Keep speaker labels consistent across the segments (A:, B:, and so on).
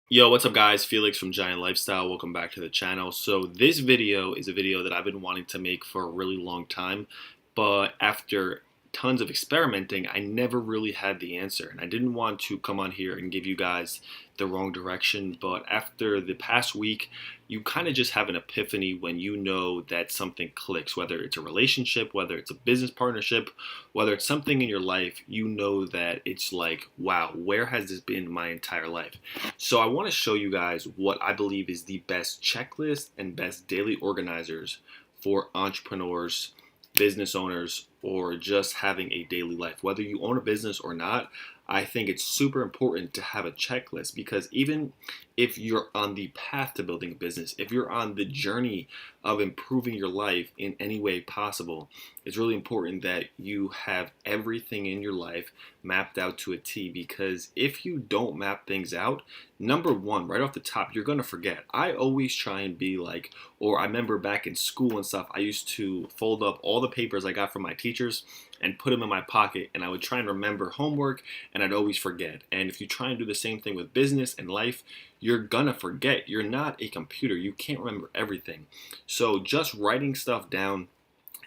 A: Yo, what's up guys? Felix from Giant Lifestyle. Welcome back to the channel. So this video is a video that I've been wanting to make for a really long time, but after tons of experimenting, I never really had the answer. And I didn't want to come on here and give you guys the wrong direction, but after the past week, you kind of just have an epiphany when you know that something clicks, whether it's a relationship, whether it's a business partnership, whether it's something in your life, you know that it's like, wow, where has this been my entire life? So I want to show you guys what I believe is the best checklist and best daily organizers for entrepreneurs, business owners, or just having a daily life. Whether you own a business or not, I think it's super important to have a checklist because even if you're on the path to building a business, if you're on the journey of improving your life in any way possible, it's really important that you have everything in your life mapped out to a T, because if you don't map things out, number one, right off the top, you're going to forget. I always try and be like, or I remember back in school and stuff, I used to fold up all the papers I got from my teachers and put them in my pocket, and I would try and remember homework, and I'd always forget. And if you try and do the same thing with business and life, you're gonna forget. You're not a computer. You can't remember everything. So just writing stuff down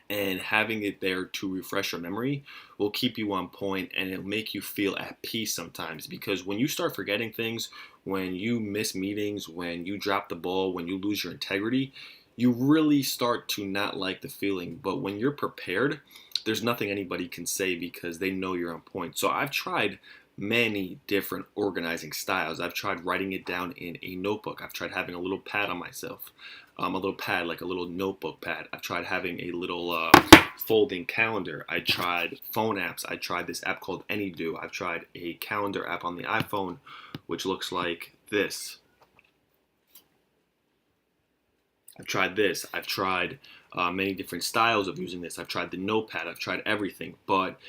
A: and having it there to refresh your memory will keep you on point, and it'll make you feel at peace sometimes, because when you start forgetting things, when you miss meetings, when you drop the ball, when you lose your integrity, you really start to not like the feeling. But when you're prepared, there's nothing anybody can say because they know you're on point. So I've tried many different organizing styles. I've tried writing it down in a notebook. I've tried having a little pad on myself, a little pad, like a little notebook pad. I've tried having a little folding calendar. I tried phone apps. I tried this app called AnyDo. I've tried a calendar app on the iPhone, which looks like this. I've tried this. I've tried many different styles of using this. I've tried the notepad. I've tried everything. But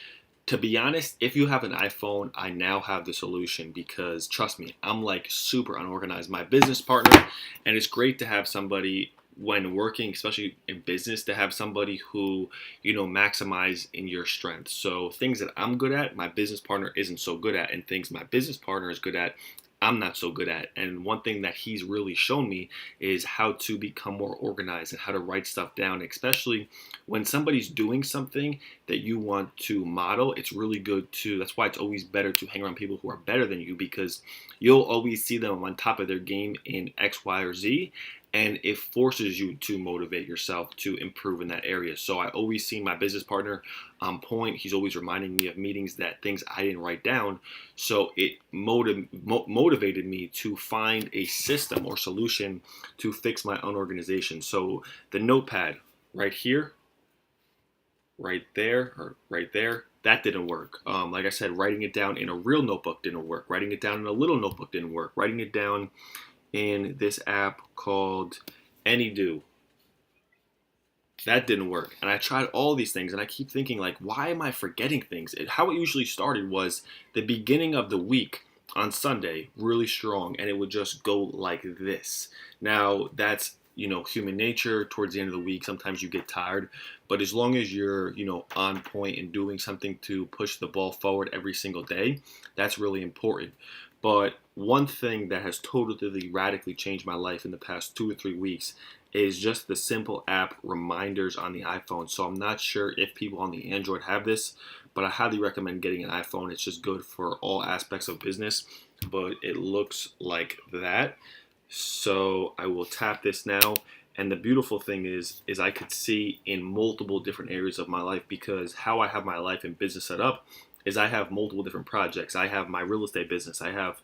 A: to be honest, if you have an iPhone, I now have the solution, because trust me, I'm like super unorganized. My business partner, and it's great to have somebody when working, especially in business, to have somebody who, maximize in your strengths. So things that I'm good at, my business partner isn't so good at, and things my business partner is good at, I'm not so good at. And one thing that he's really shown me is how to become more organized and how to write stuff down, especially when somebody's doing something that you want to model. It's really good to, that's why it's always better to hang around people who are better than you, because you'll always see them on top of their game in X, Y, or Z, and it forces you to motivate yourself to improve in that area. So I always see my business partner on point. He's always reminding me of meetings, that things I didn't write down. So it motivated me to find a system or solution to fix my own organization. So the notepad right here, right there, or right there, that didn't work. Like I said, writing it down in a real notebook didn't work. Writing it down in a little notebook didn't work. Writing it down in this app called AnyDo, that didn't work. And I tried all these things, and I keep thinking, like, why am I forgetting things? How it usually started was the beginning of the week on Sunday, really strong, and it would just go like this. Now, that's, human nature. Towards the end of the week, sometimes you get tired, but as long as you're, on point and doing something to push the ball forward every single day, that's really important. But one thing that has totally radically changed my life in the past 2 or 3 weeks is just the simple app reminders on the iPhone. So I'm not sure if people on the Android have this, but I highly recommend getting an iPhone. It's just good for all aspects of business, but it looks like that. So I will tap this now. And the beautiful thing is I could see in multiple different areas of my life, because how I have my life and business set up is I have multiple different projects. I have my real estate business. I have,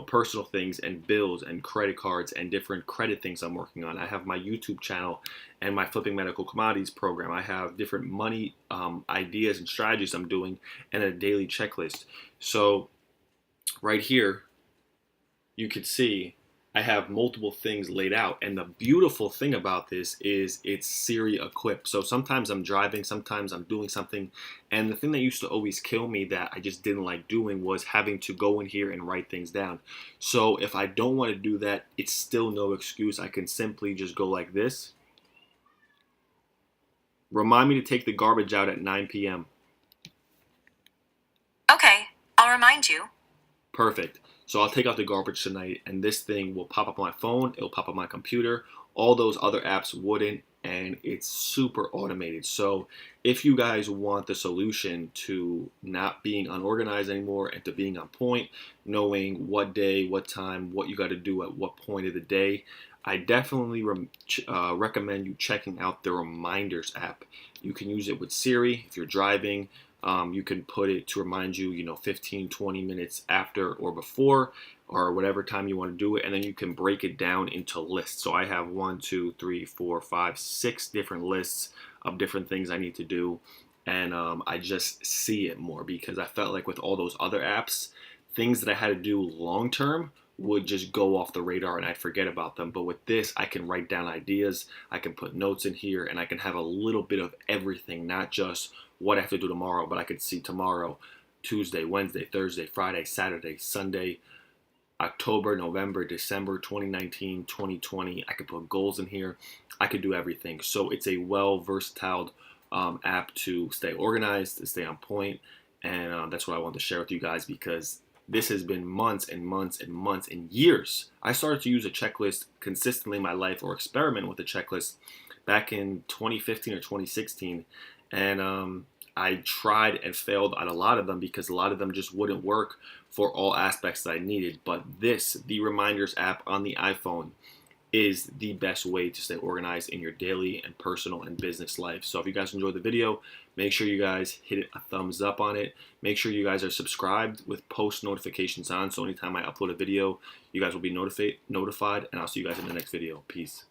A: personal things and bills and credit cards and different credit things I'm working on. I have my YouTube channel and my flipping medical commodities program. I have different money ideas and strategies I'm doing, and a daily checklist. So right here, you could see I have multiple things laid out. And the beautiful thing about this is it's Siri equipped. So sometimes I'm driving, sometimes I'm doing something. And the thing that used to always kill me that I just didn't like doing was having to go in here and write things down. So if I don't want to do that, it's still no excuse. I can simply just go like this. Remind me to take the garbage out at 9 p.m.
B: Okay, I'll remind you.
A: Perfect. So I'll take out the garbage tonight, and this thing will pop up on my phone, it'll pop up on my computer. All those other apps wouldn't, and it's super automated. So if you guys want the solution to not being unorganized anymore and to being on point, knowing what day, what time, what you got to do at what point of the day, I definitely recommend you checking out the Reminders app. You can use it with Siri if you're driving. You can put it to remind you, 15, 20 minutes after or before, or whatever time you want to do it. And then you can break it down into lists. So I have 1, 2, 3, 4, 5, 6 different lists of different things I need to do. And I just see it more because I felt like with all those other apps, things that I had to do long term would just go off the radar and I'd forget about them. But with this, I can write down ideas, I can put notes in here, and I can have a little bit of everything, not just what I have to do tomorrow, but I could see tomorrow, Tuesday, Wednesday, Thursday, Friday, Saturday, Sunday, October, November, December, 2019, 2020. I could put goals in here. I could do everything. So it's a versatile app to stay organized, to stay on point. And that's what I wanted to share with you guys because this has been months and months and months and years. I started to use a checklist consistently in my life or experiment with a checklist back in 2015 or 2016. And I tried and failed at a lot of them because a lot of them just wouldn't work for all aspects that I needed. But the Reminders app on the iPhone, is the best way to stay organized in your daily and personal and business life. So if you guys enjoyed the video, make sure you guys hit a thumbs up on it. Make sure you guys are subscribed with post notifications on, so anytime I upload a video, you guys will be notified, and I'll see you guys in the next video. Peace.